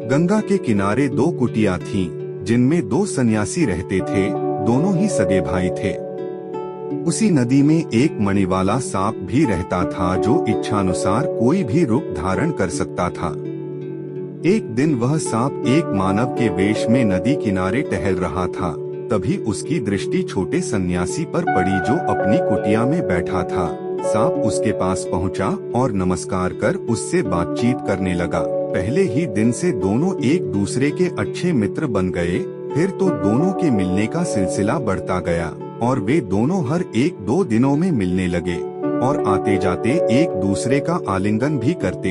गंगा के किनारे दो कुटिया थीं, जिनमें दो सन्यासी रहते थे। दोनों ही सगे भाई थे। उसी नदी में एक मणिवाला सांप भी रहता था, जो इच्छानुसार कोई भी रूप धारण कर सकता था। एक दिन वह सांप एक मानव के वेश में नदी किनारे टहल रहा था। तभी उसकी दृष्टि छोटे सन्यासी पर पड़ी, जो अपनी कुटिया में बैठा था। सांप उसके पास पहुंचा और नमस्कार कर उससे बातचीत करने लगा। पहले ही दिन से दोनों एक दूसरे के अच्छे मित्र बन गए। फिर तो दोनों के मिलने का सिलसिला बढ़ता गया और वे दोनों हर 1-2 दिनों में मिलने लगे और आते जाते एक दूसरे का आलिंगन भी करते।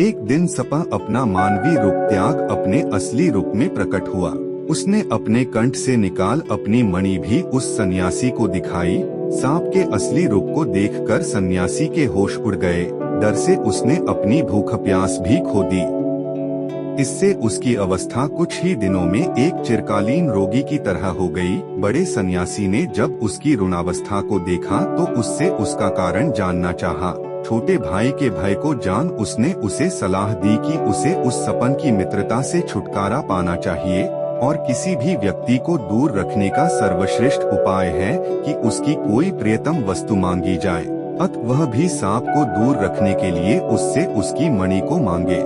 एक दिन सपा अपना मानवीय रूप त्याग अपने असली रूप में प्रकट हुआ। उसने अपने कंठ से निकाल अपनी मणि भी उस सन्यासी को दिखाई। सांप के असली रूप को देखकर सन्यासी के होश उड़ गए। डर से उसने अपनी भूख प्यास भी खो दी। इससे उसकी अवस्था कुछ ही दिनों में एक चिरकालीन रोगी की तरह हो गई। बड़े सन्यासी ने जब उसकी रुणावस्था को देखा तो उससे उसका कारण जानना चाहा। छोटे भाई के भय को जान उसने उसे सलाह दी कि उसे उस सपन की मित्रता से छुटकारा पाना चाहिए और किसी भी व्यक्ति को दूर रखने का सर्वश्रेष्ठ उपाय है कि उसकी कोई प्रियतम वस्तु मांगी जाए। अतः वह भी सांप को दूर रखने के लिए उससे उसकी मणि को मांगे।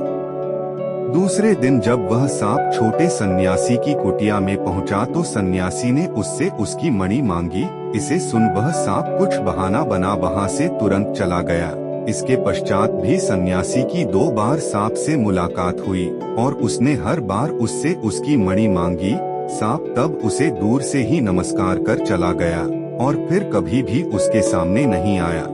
दूसरे दिन जब वह सांप छोटे सन्यासी की कुटिया में पहुंचा तो सन्यासी ने उससे उसकी मणि मांगी। इसे सुन वह सांप कुछ बहाना बना वहां से तुरंत चला गया। इसके पश्चात भी सन्यासी की 2 बार सांप से मुलाकात हुई और उसने हर बार उससे उसकी मणि मांगी। सांप तब उसे दूर से ही नमस्कार कर चला गया और फिर कभी भी उसके सामने नहीं आया।